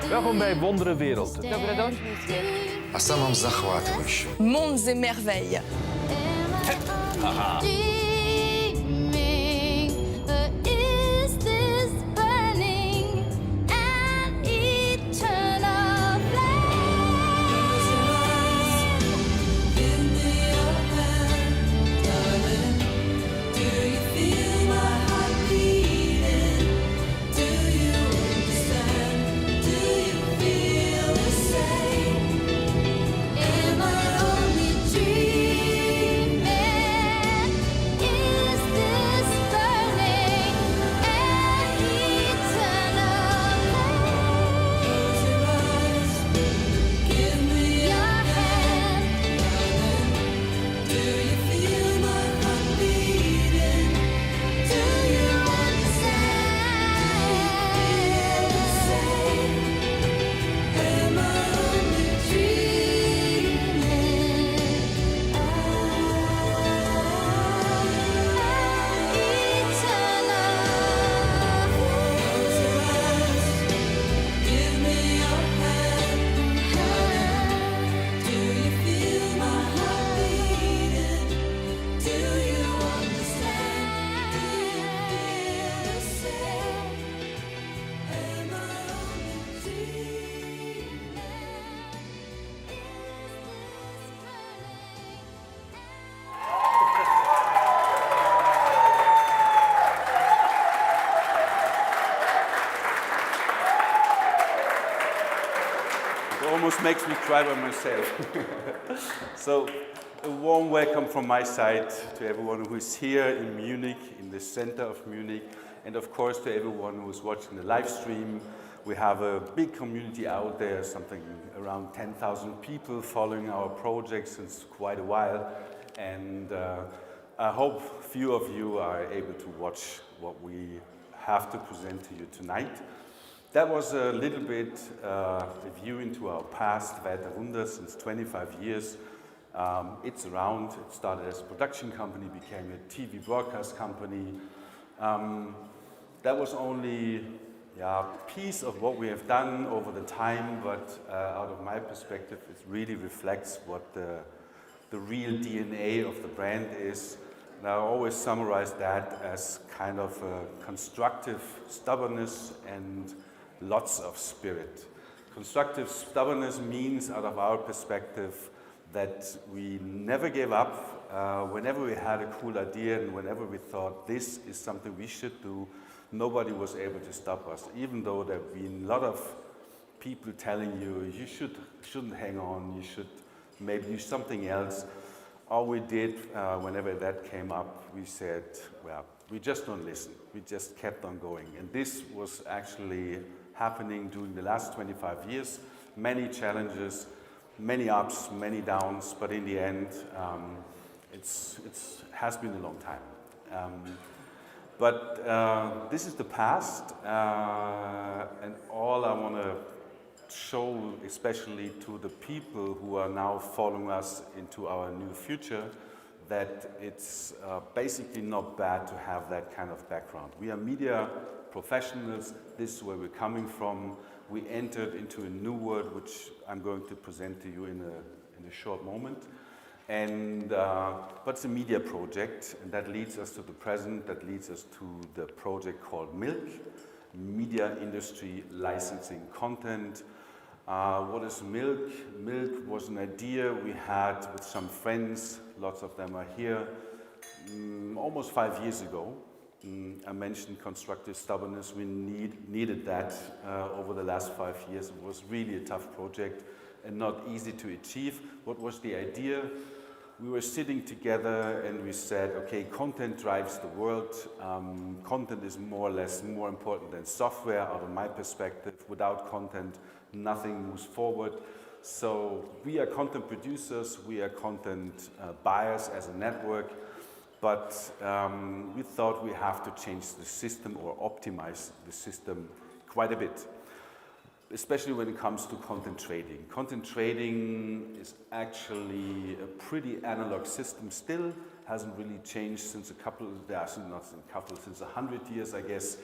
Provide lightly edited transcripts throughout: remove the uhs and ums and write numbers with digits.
Welkom bij Wondere Wereld. О самом захватывающем. Mondes et merveilles. Almost makes me cry by myself. So, a warm welcome from my side to everyone who is here in Munich, in the center of Munich, and of course to everyone who is watching the live stream. We have a big community out there, something around 10,000 people following our project since quite a while, and I hope few of you are able to watch what we have to present to you tonight. That was a little bit a view into our past, Welt der Wunder, since 25 years. It's around. It started as a production company, became a TV broadcast company. That was only a piece of what we have done over the time, but out of my perspective, it really reflects what the real DNA of the brand is. And I always summarize that as kind of a constructive stubbornness and lots of spirit. Constructive stubbornness means, out of our perspective, that we never gave up. Whenever we had a cool idea and whenever we thought this is something we should do, nobody was able to stop us. Even though there have been a lot of people telling you, you shouldn't hang on, you should maybe do something else. All we did, whenever that came up, we said, well, we just don't listen. We just kept on going. And this was actually happening during the last 25 years. Many challenges, many ups, many downs, but in the end, it has been a long time. But this is the past, and all I want to show, especially to the people who are now following us into our new future, that it's basically not bad to have that kind of background. We are media professionals. This is where we're coming from. We entered into a new world, which I'm going to present to you in a short moment. And but it's a media project, and that leads us to the present. That leads us to the project called MILC, Media Industry Licensing Content. What is MILC? MILC was an idea we had with some friends. Lots of them are here. Almost 5 years ago. I mentioned constructive stubbornness. We needed that over the last 5 years. It was really a tough project and not easy to achieve. What was the idea? We were sitting together and we said, okay, content drives the world. Content is more or less more important than software out of my perspective. Without content, nothing moves forward. So we are content producers, we are content buyers as a network. But we thought we have to change the system or optimize the system quite a bit, especially when it comes to content trading. Content trading is actually a pretty analog system still, hasn't really changed since since 100 years, I guess.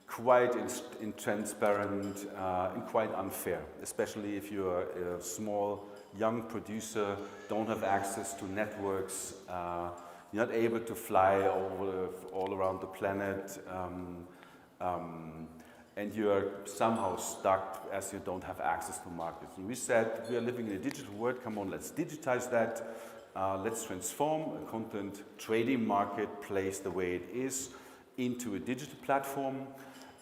quite intransparent and quite unfair, especially if you're a small, young producer, don't have access to networks, you're not able to fly all around the planet, and you're somehow stuck as you don't have access to markets. And we said, we are living in a digital world, come on, let's digitize that. Let's transform a content trading marketplace the way it is into a digital platform.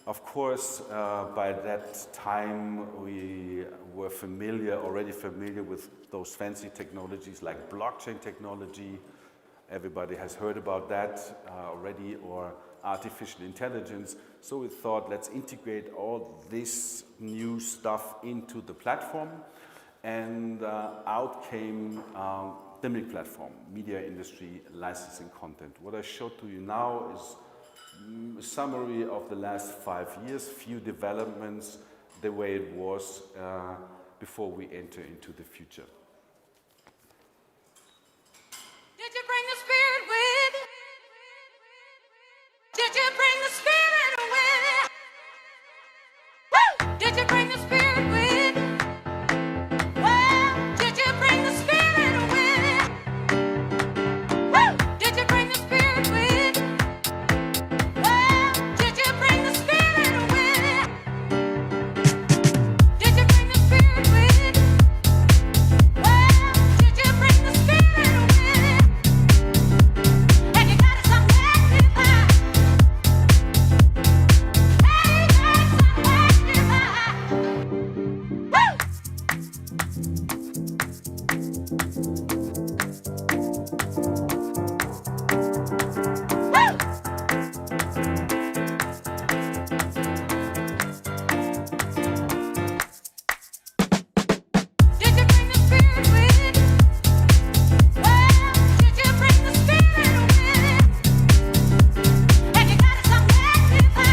Of course, by that time we were already familiar with those fancy technologies like blockchain technology. Everybody has heard about that already, or artificial intelligence. So we thought, let's integrate all this new stuff into the platform. And out came the MILC platform, Media Industry Licensing Content. What I showed to you now is a summary of the last 5 years, few developments, the way it was before we enter into the future. Did you bring the spirit with? Did you bring the spirit with? Woo! Did you bring the spirit with? Well, did you bring the spirit with? Woo! Did you bring the spirit with? Well, did you bring the spirit with? Did you bring the spirit with? Well, did you bring the spirit with? And you got it some magnified. Hey, you got it some magnified. Did you bring the spirit with? Well, did you bring the spirit with? And you got it some magnified. Hey, you got it some magnified.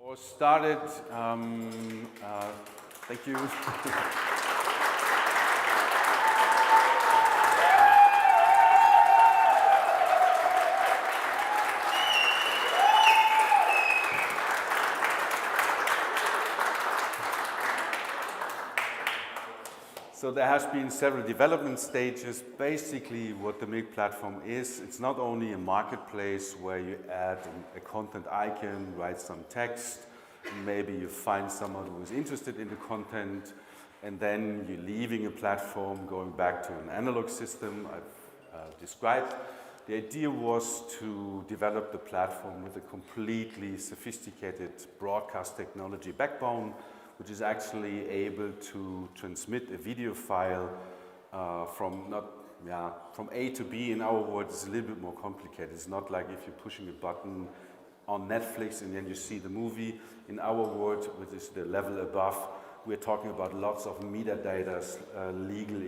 Or started, thank you. So there has been several development stages. Basically what the MILC platform is, it's not only a marketplace where you add a content icon, write some text, maybe you find someone who is interested in the content, and then you're leaving a platform, going back to an analog system I've described. The idea was to develop the platform with a completely sophisticated broadcast technology backbone, which is actually able to transmit a video file from A to B. In our world, it's a little bit more complicated. It's not like if you're pushing a button on Netflix and then you see the movie. In our world, which is the level above, we're talking about lots of metadata, legal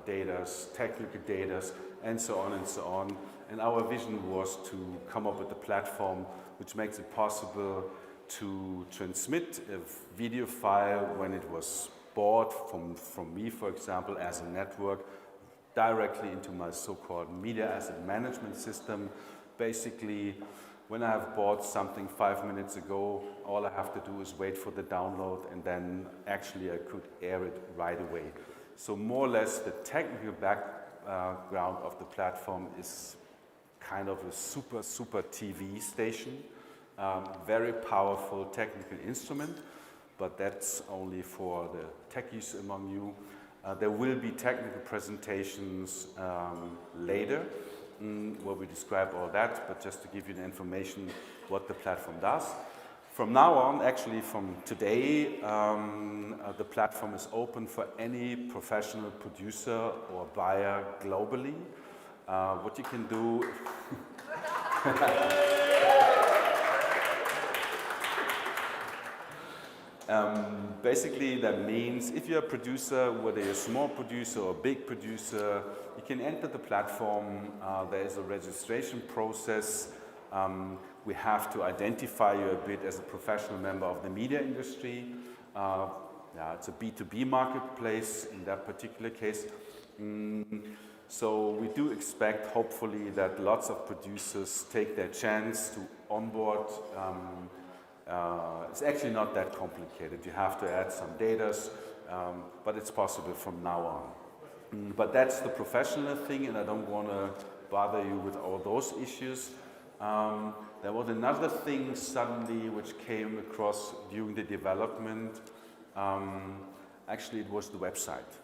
data, technical data, and so on and so on. And our vision was to come up with a platform which makes it possible to transmit a video file when it was bought from me, for example, as a network, directly into my so-called media asset management system. Basically, when I have bought something 5 minutes ago, all I have to do is wait for the download, and then actually I could air it right away. So more or less the technical background of the platform is kind of a super TV station. Very powerful technical instrument, but that's only for the techies among you. There will be technical presentations later, where we describe all that, but just to give you the information what the platform does. From now on, actually from today, the platform is open for any professional producer or buyer globally. What you can do... Basically, that means if you're a producer, whether you're a small producer or a big producer, you can enter the platform. There is a registration process. We have to identify you a bit as a professional member of the media industry. Yeah, it's a B2B marketplace in that particular case. So we do expect, hopefully, that lots of producers take their chance to onboard. It's actually not that complicated. You have to add some data, but it's possible from now on. But that's the professional thing, and I don't want to bother you with all those issues. There was another thing suddenly which came across during the development. Actually, it was the website.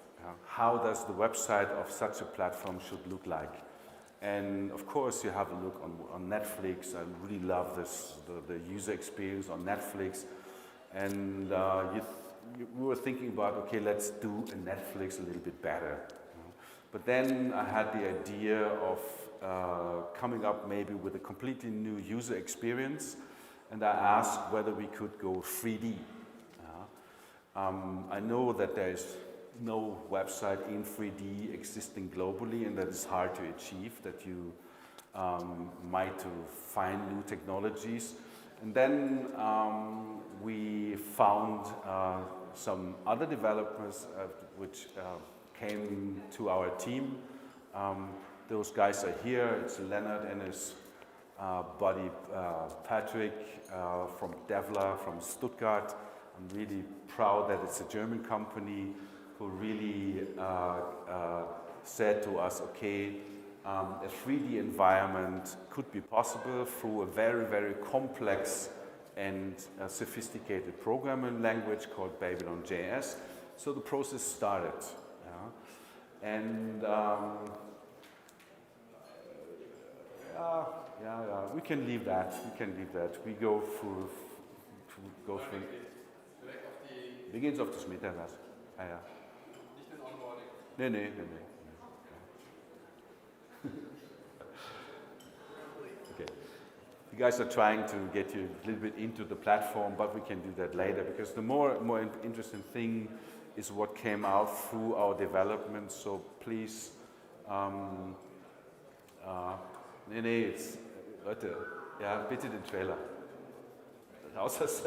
How does the website of such a platform should look like? And of course, you have a look on Netflix. I really love this, the user experience on Netflix. And we were thinking about, okay, let's do a Netflix a little bit better. But then I had the idea of coming up maybe with a completely new user experience. And I asked whether we could go 3D. I know that there is no website in 3D existing globally, and that is hard to achieve, that you might to find new technologies. And then we found some other developers which came to our team. Those guys are here. It's Leonard and his buddy Patrick from Devler, from Stuttgart. I'm really proud that it's a German company who really said to us, okay, a 3D environment could be possible through a very, very complex and sophisticated programming language called Babylon.js. So the process started. And we can leave that. We go through. Begins of this Metaverse. Nee. Okay. You guys are trying to get you a little bit into the platform, but we can do that later, because the more interesting thing is what came out through our development. So please, jetzt, Leute, ja, bitte den Trailer. Raus aus.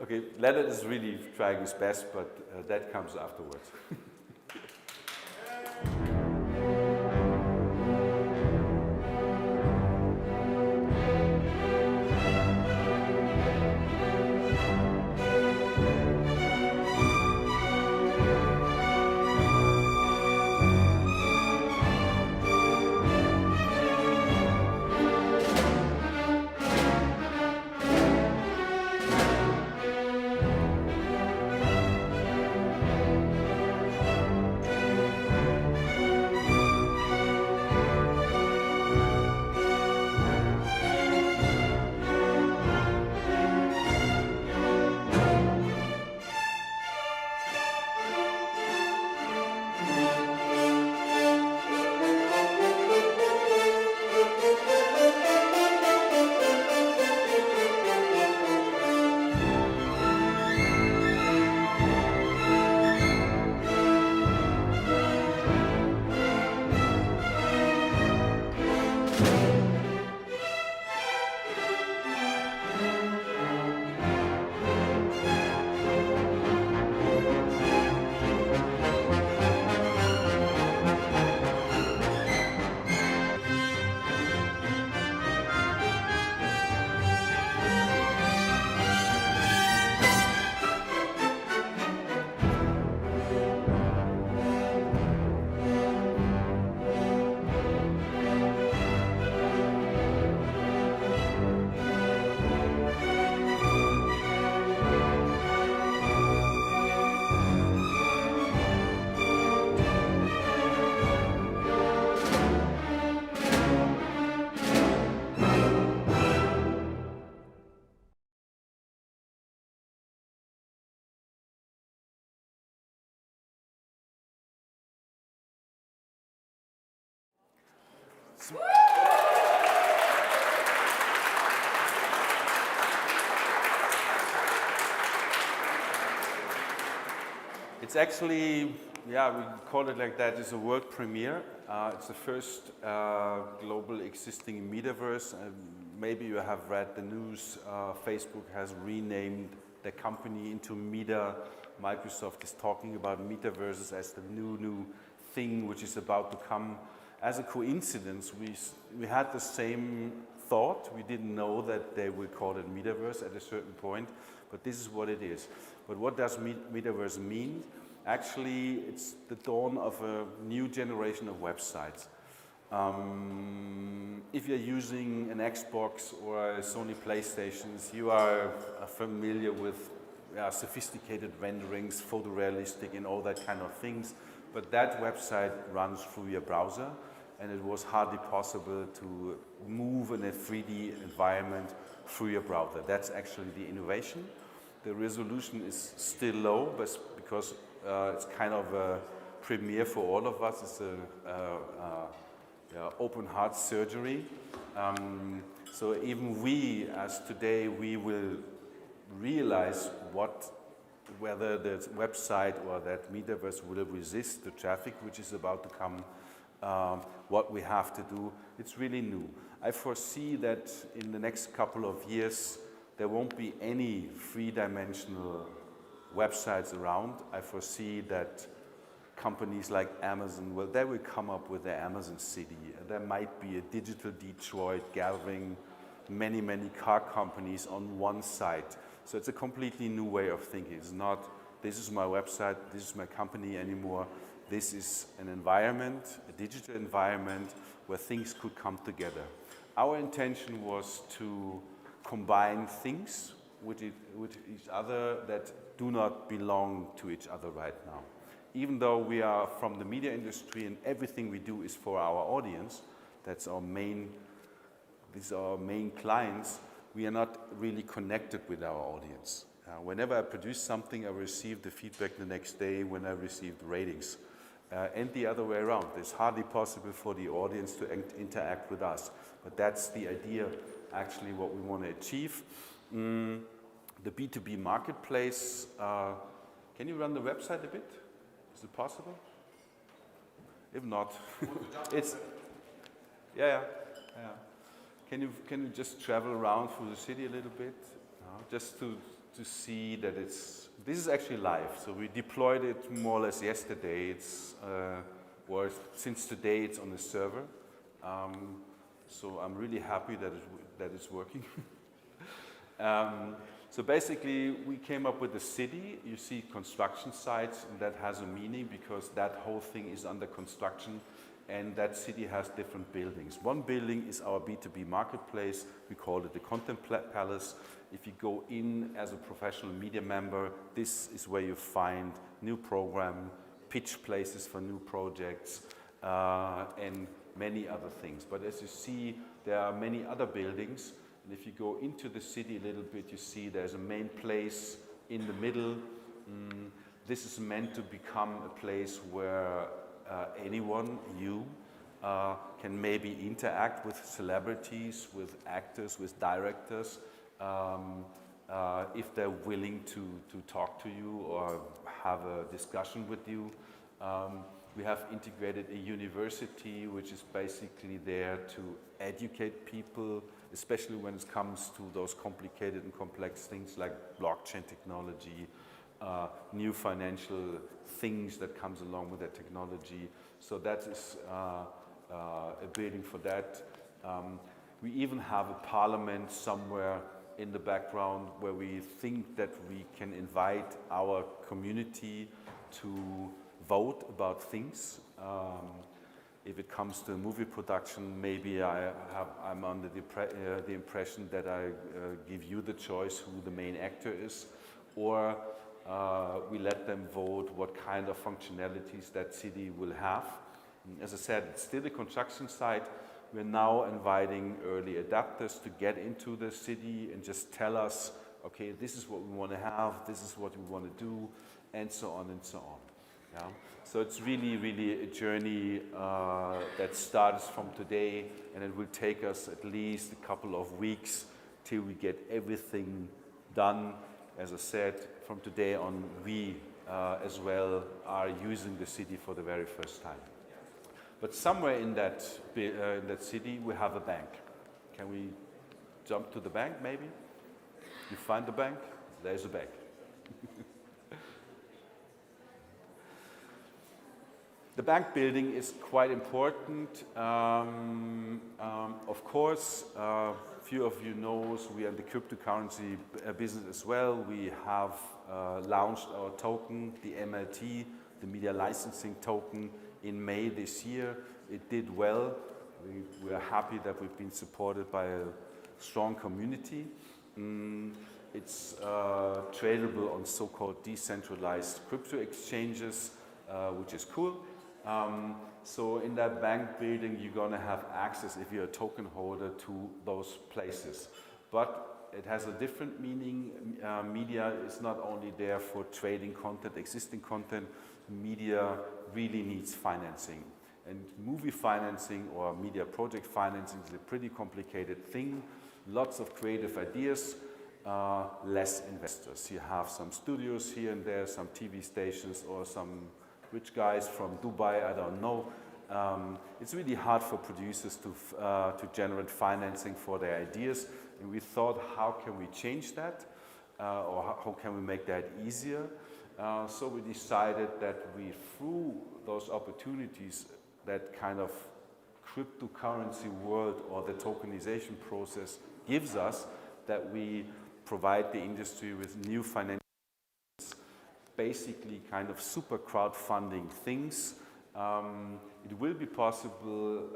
Okay, Leonard is really trying his best, but that comes afterwards. It's actually, yeah, we call it like that. It's a world premiere. It's the first global existing metaverse. Maybe you have read the news. Facebook has renamed the company into Meta. Microsoft is talking about metaverses as the new thing which is about to come. As a coincidence, we had the same thought. We didn't know that they would call it metaverse at a certain point, but this is what it is. But what does metaverse mean? Actually, it's the dawn of a new generation of websites. If you're using an Xbox or a Sony PlayStations, you are familiar with sophisticated renderings, photorealistic and all that kind of things. But that website runs through your browser, and it was hardly possible to move in a 3D environment through your browser. That's actually the innovation. The resolution is still low, but because it's kind of a premiere for all of us. It's a open heart surgery. So even we, as today, we will realize whether the website or that metaverse will resist the traffic which is about to come, what we have to do. It's really new. I foresee that in the next couple of years, there won't be any three-dimensional websites around. I foresee that companies like Amazon, well, they will come up with their Amazon city. There might be a digital Detroit gathering many car companies on one site. So it's a completely new way of thinking. It's not, this is my website, this is my company anymore. This is an environment, a digital environment where things could come together. Our intention was to combine things with each other that do not belong to each other right now. Even though we are from the media industry and everything we do is for our audience, these are our main clients, we are not really connected with our audience. Whenever I produce something, I receive the feedback the next day when I receive the ratings. And the other way around. It's hardly possible for the audience to interact with us. But that's the idea, actually, what we want to achieve. The B2B marketplace, can you run the website a bit? Is it possible? If not, it's, yeah. Can you just travel around through the city a little bit? Just to see that this is actually live. So we deployed it more or less yesterday. Or since today it's on the server. So I'm really happy that it's working. So basically, we came up with a city. You see construction sites, and that has a meaning because that whole thing is under construction, and that city has different buildings. One building is our B2B marketplace. We call it the Content Palace. If you go in as a professional media member, this is where you find new program, pitch places for new projects, and many other things. But as you see, there are many other buildings. And if you go into the city a little bit, you see there's a main place in the middle. This is meant to become a place where anyone, can maybe interact with celebrities, with actors, with directors, if they're willing to talk to you or have a discussion with you. We have integrated a university which is basically there to educate people, especially when it comes to those complicated and complex things like blockchain technology, new financial things that comes along with that technology. So that is a building for that. We even have a parliament somewhere in the background where we think that we can invite our community to vote about things. If it comes to movie production, maybe I'm under the impression that I give you the choice who the main actor is, or we let them vote what kind of functionalities that city will have. As I said, it's still a construction site. We're now inviting early adapters to get into the city and just tell us, okay, this is what we want to have, this is what we want to do, and so on and so on. Yeah? So it's really, really a journey that starts from today, and it will take us at least a couple of weeks till we get everything done. As I said, from today on, we as well are using the city for the very first time. But somewhere in that city, we have a bank. Can we jump to the bank, maybe? You find the bank? There's a bank. The bank building is quite important. Of course, few of you knows we are in the cryptocurrency business as well. We have launched our token, the MLT, the Media Licensing Token, in May this year. It did well. We are happy that we've been supported by a strong community. It's tradable on so-called decentralized crypto exchanges, which is cool. So in that bank building, you're going to have access, if you're a token holder, to those places. But it has a different meaning. Media is not only there for trading content, existing content. Media really needs financing. And movie financing or media project financing is a pretty complicated thing. Lots of creative ideas, less investors. You have some studios here and there, some TV stations, or some rich guys from Dubai, I don't know. It's really hard for producers to generate financing for their ideas. And we thought, how can we change that? Or how can we make that easier? So we decided that we, through those opportunities, that kind of cryptocurrency world or the tokenization process gives us, that we provide the industry with new financial, basically kind of super crowdfunding things. It will be possible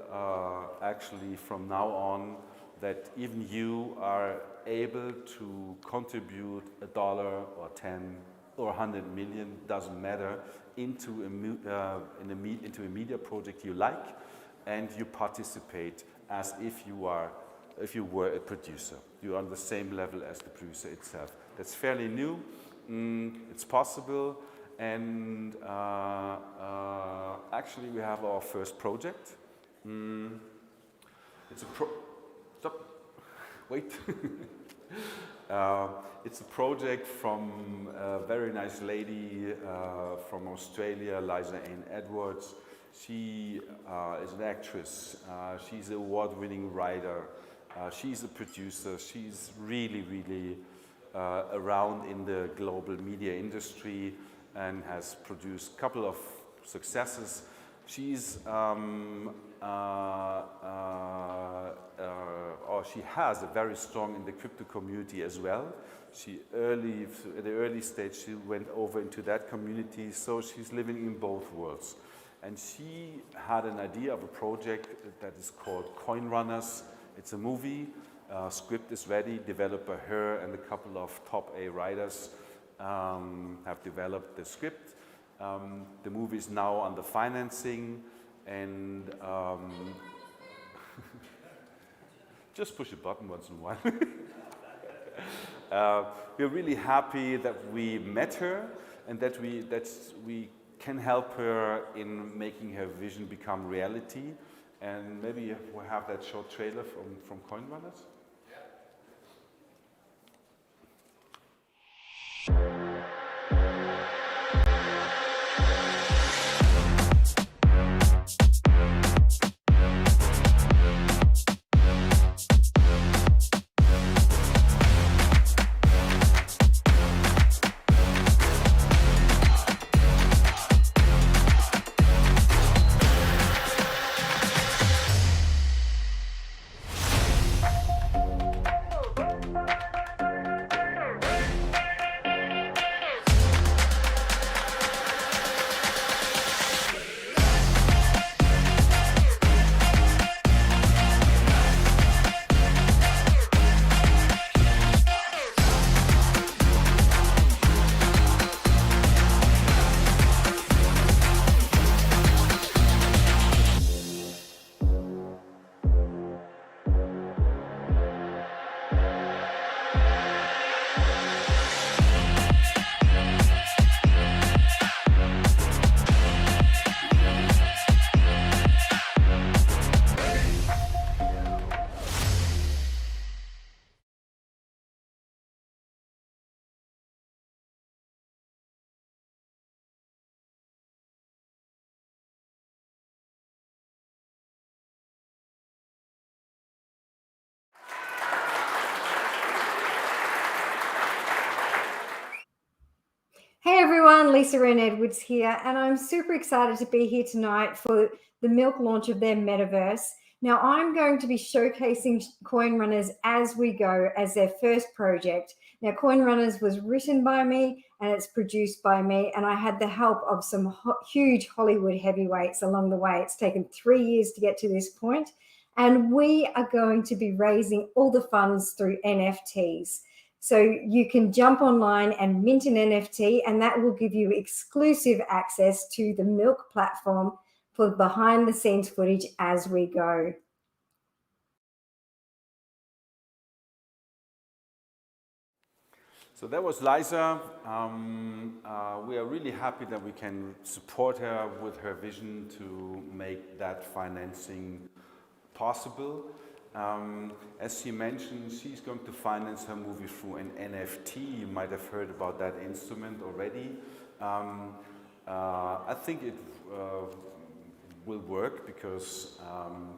actually from now on that even you are able to contribute $1 or 10 or 100 million, doesn't matter, into a media project you like, and you participate as if you were a producer. You're on the same level as the producer itself. That's fairly new. It's possible, and actually we have our first project. It's a stop. Wait. It's a project from a very nice lady from Australia, Liza Ann Edwards. She is an actress. She's an award-winning writer. She's a producer. She's really, really around in the global media industry and has produced a couple of successes. She's she has a very strong in the crypto community as well. At the early stage, she went over into that community, so she's living in both worlds. And she had an idea of a project that is called Coin Runners. It's a movie. Script is ready, developed by her and a couple of top A writers have developed the script. The movie is now under financing, and just push a button once in a while. We're really happy that we met her and that we can help her in making her vision become reality. And maybe we'll have that short trailer from Coin Runners. everyone, Lisa Wren Edwards here, and I'm super excited to be here tonight for the MILC launch of their metaverse. Now, I'm going to be showcasing Coin Runners as we go as their first project. Now, Coin Runners was written by me and it's produced by me, and I had the help of some huge Hollywood heavyweights along the way. It's taken 3 years to get to this point, and we are going to be raising all the funds through NFTs. So you can jump online and mint an NFT, and that will give you exclusive access to the MILC platform for behind the scenes footage as we go. So that was Liza. We are really happy that we can support her with her vision to make that financing possible. As she mentioned, she's going to finance her movie through an NFT. You might have heard about that instrument already. I think it will work because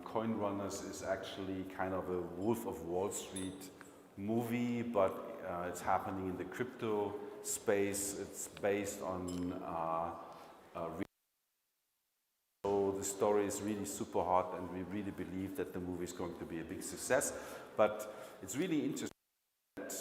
Coin Runners is actually kind of a Wolf of Wall Street movie, but it's happening in the crypto space. It's based on so the story is really super hot, and we really believe that the movie is going to be a big success. But it's really interesting that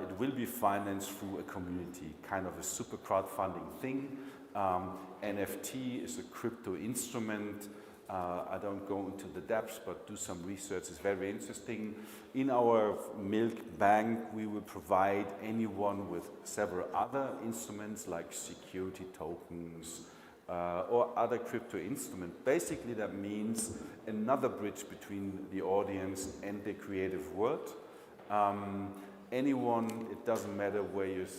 it will be financed through a community, kind of a super crowdfunding thing. NFT is a crypto instrument. I don't go into the depths, but do some research. It's very interesting. In our MILC bank, we will provide anyone with several other instruments like security tokens, or other crypto instrument. Basically, that means another bridge between the audience and the creative world. Anyone, it doesn't matter where you're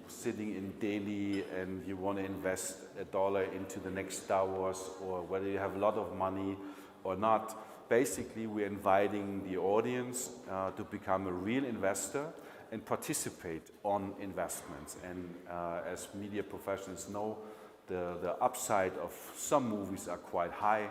sitting in Delhi and you want to invest $1 into the next Star Wars, or whether you have a lot of money or not. Basically, we're inviting the audience to become a real investor and participate on investments. And as media professionals know, the upside of some movies are quite high.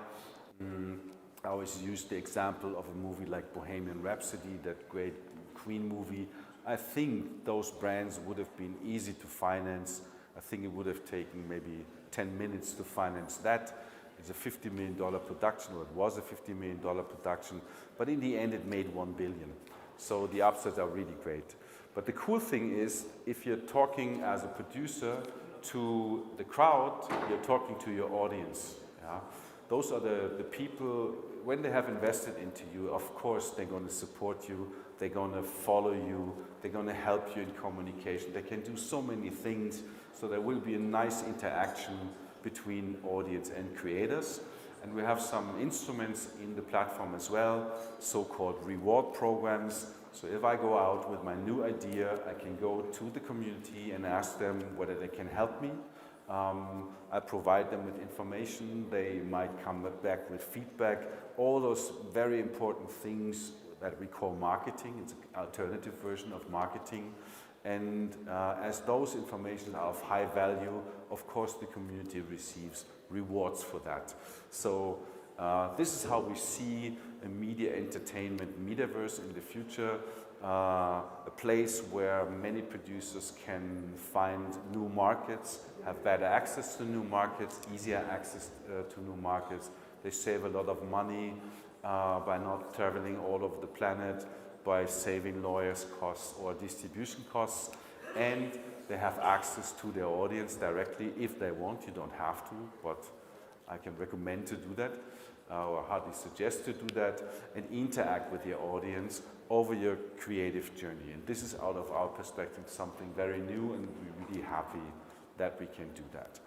I always use the example of a movie like Bohemian Rhapsody, that great Queen movie. I think those brands would have been easy to finance. I think it would have taken maybe 10 minutes to finance that. It's a $50 million production, or it was a $50 million production, but in the end it made $1 billion. So the upsides are really great. But the cool thing is, if you're talking as a producer to the crowd, you're talking to your audience. Yeah? Those are the people, when they have invested into you, of course they're going to support you, they're going to follow you, they're going to help you in communication. They can do so many things, so there will be a nice interaction between audience and creators. And we have some instruments in the platform as well, so-called reward programs. So if I go out with my new idea, I can go to the community and ask them whether they can help me. I provide them with information. They might come back with feedback. All those very important things that we call marketing. It's an alternative version of marketing. And as those information are of high value, of course the community receives rewards for that. So this is how we see a media entertainment metaverse in the future, a place where many producers can find new markets, have better access to new markets, easier access to new markets. They save a lot of money by not traveling all over the planet, by saving lawyers' costs or distribution costs, and they have access to their audience directly if they want. You don't have to, but I can recommend to do that, or hardly suggest to do that, and interact with your audience over your creative journey. And this is, out of our perspective, something very new, and we're really happy that we can do that.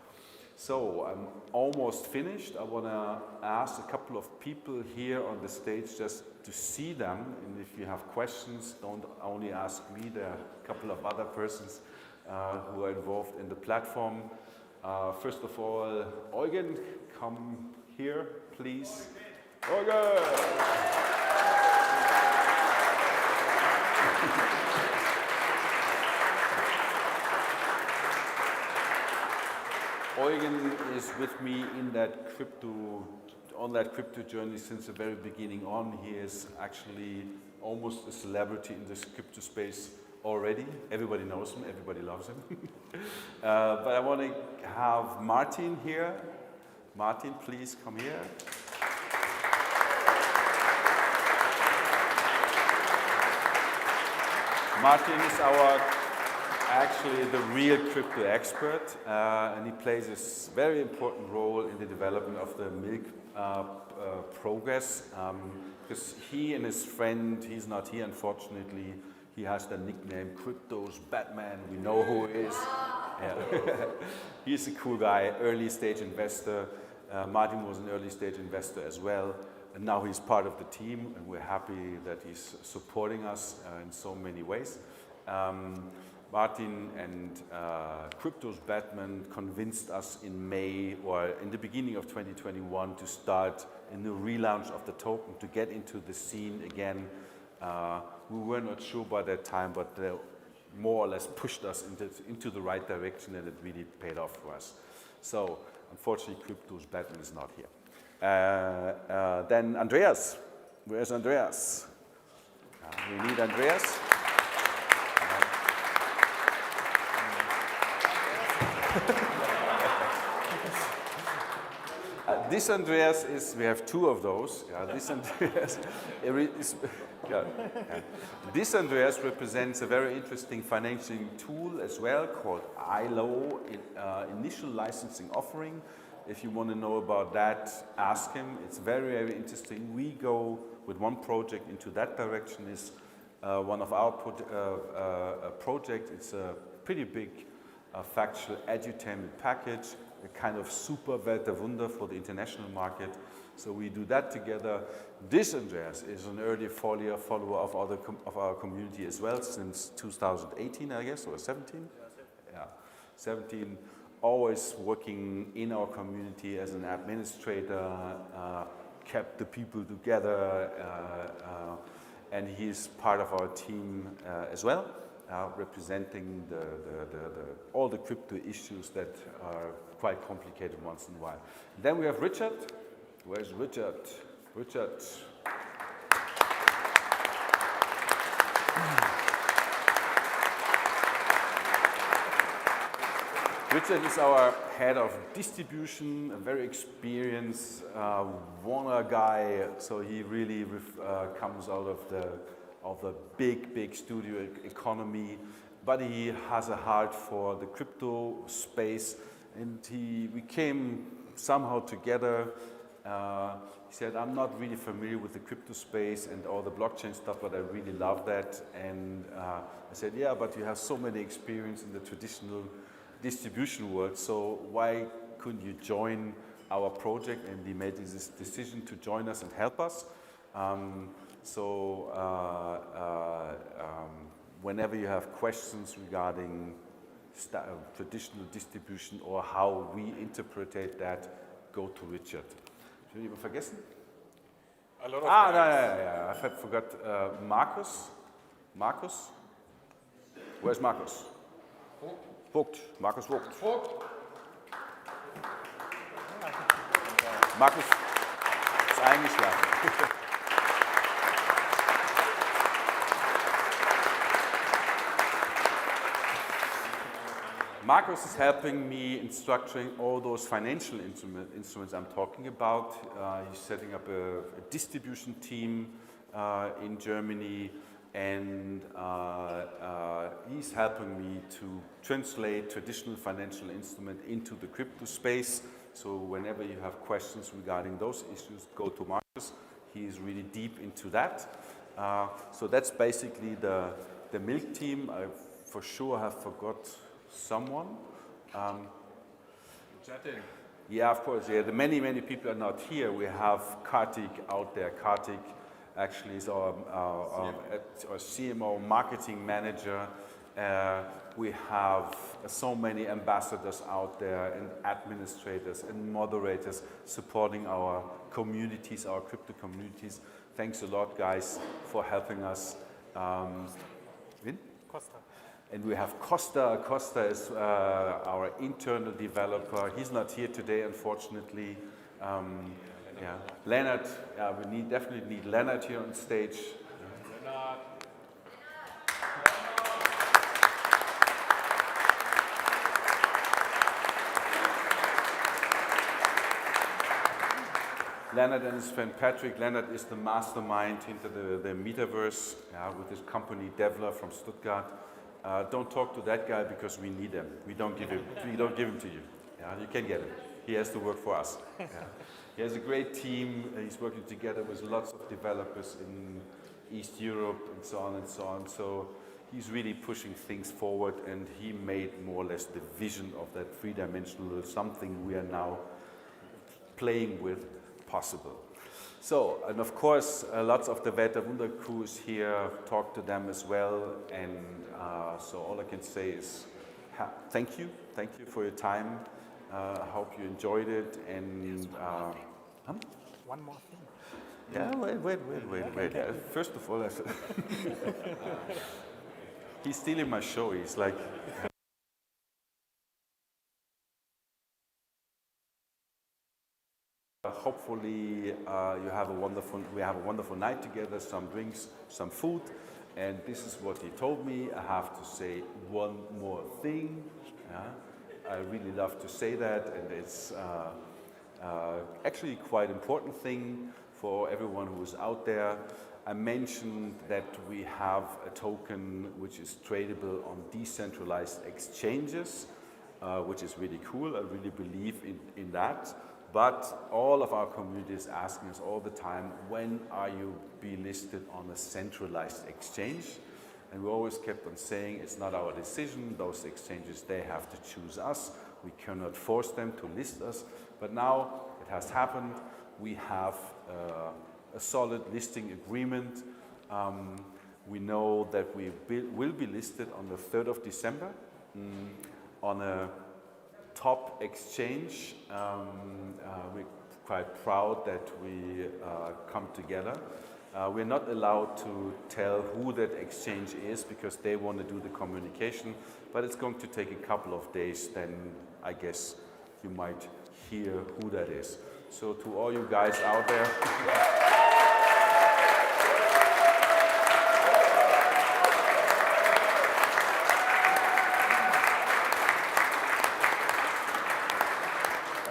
So I'm almost finished. I want to ask a couple of people here on the stage just to see them, and if you have questions, don't only ask me. There are a couple of other persons who are involved in the platform. First of all, Eugen, come here, please. Eugen! Eugen is with me in that on that crypto journey since the very beginning on. He is actually almost a celebrity in this crypto space already. Everybody knows him, everybody loves him. But I want to have Martin here. Martin, please come here. Martin is actually the real crypto expert, and he plays a very important role in the development of the MILC progress. Because he and his friend, he's not here unfortunately, he has the nickname Crypto's Batman. We know who he is. Yeah. He's a cool guy, early stage investor. Martin was an early stage investor as well. And now he's part of the team, and we're happy that he's supporting us in so many ways. Martin and Crypto's Batman convinced us in May or in the beginning of 2021 to start a new relaunch of the token, to get into the scene again. We were not sure by that time, but they more or less pushed us into the right direction, and it really paid off for us. So unfortunately, Crypto's Batman is not here. Then Andreas. Where's Andreas? We need Andreas. This Andreas is, we have two of those. This Andreas, This Andreas represents a very interesting financing tool as well called ILO, Initial Licensing Offering. If you want to know about that, ask him. It's very, very interesting. We go with one project into that direction. Is one of our projects. It's a pretty big factual edutainment package, a kind of super Welt der Wunder for the international market. So we do that together. This Andreas is an early follower of our community as well since 2018, I guess, or 17? Yeah, 17. Always working in our community as an administrator, kept the people together, and he's part of our team as well, representing all the crypto issues that are quite complicated once in a while. Then we have Richard. Where's Richard? Richard. Richard is our head of distribution, a very experienced Warner guy. So he really comes out of the big studio economy, but he has a heart for the crypto space, and we came somehow together. He said, I'm not really familiar with the crypto space and all the blockchain stuff, but I really love that. And I said, yeah, but you have so many experience in the traditional distribution world, so why couldn't you join our project? And he made this decision to join us and help us. Whenever you have questions regarding traditional distribution or how we interpret that, go to Richard. Should you vergessen? A lot of I forgot Markus. Markus? Where's Markus? Vogt. Markus Vogt. Markus ist eingeschlafen. Markus is helping me in structuring all those financial instruments I'm talking about. He's setting up a distribution team in Germany, and he's helping me to translate traditional financial instrument into the crypto space. So whenever you have questions regarding those issues, go to Markus. He is really deep into that. So that's basically the MILC team. I for sure have forgot someone. Chatting. Yeah, of course. Yeah, the many people are not here. We have Kartik out there. Kartik actually is our CMO marketing manager. We have so many ambassadors out there and administrators and moderators supporting our communities, our crypto communities. Thanks a lot, guys, for helping us. Costa. And we have Costa. Costa is our internal developer. He's not here today, unfortunately. Leonard, we definitely need Leonard here on stage. Leonard and his friend Patrick. Leonard is the mastermind into the metaverse with his company Devler from Stuttgart. Don't talk to that guy because we need him. We don't give him to you. You can get him. He has to work for us. He has a great team. He's working together with lots of developers in East Europe and so on and so on. So he's really pushing things forward, and he made more or less the vision of that three-dimensional something we are now playing with possible. So, and of course, lots of the Welt der Wunder crew is here, talk to them as well, and so all I can say is thank you for your time. I hope you enjoyed it, and One more thing. yeah, wait. First of all, he's stealing my show. He's like. Hopefully we have a wonderful night together, some drinks, some food, and this is what he told me. I have to say one more thing. I really love to say that, and it's actually quite important thing for everyone who is out there. I mentioned that we have a token which is tradable on decentralized exchanges, which is really cool. I really believe in that. But all of our community is asking us all the time, when are you be listed on a centralized exchange? And we always kept on saying, it's not our decision. Those exchanges, they have to choose us. We cannot force them to list us. But now it has happened. We have a solid listing agreement. We know that we will be listed on the 3rd of December on a top exchange. We're quite proud that we come together. We're not allowed to tell who that exchange is because they want to do the communication, but it's going to take a couple of days, then I guess you might hear who that is. So to all you guys out there,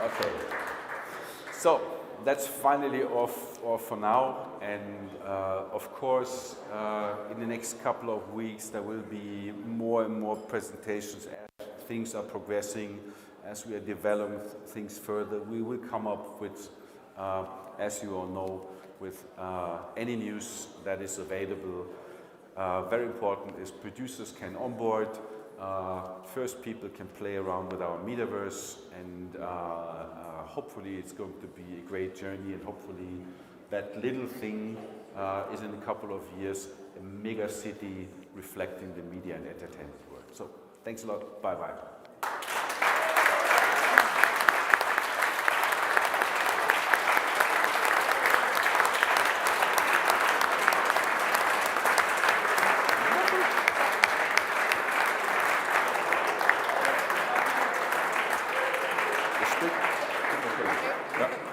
okay. So that's finally off for now, and of course in the next couple of weeks there will be more and more presentations as things are progressing, as we are developing things further. We will come up with, as you all know, with any news that is available. Very important is producers can onboard. First people can play around with our metaverse, and hopefully it's going to be a great journey, and hopefully that little thing is in a couple of years a mega city reflecting the media and entertainment world. So thanks a lot. Bye bye. Ja.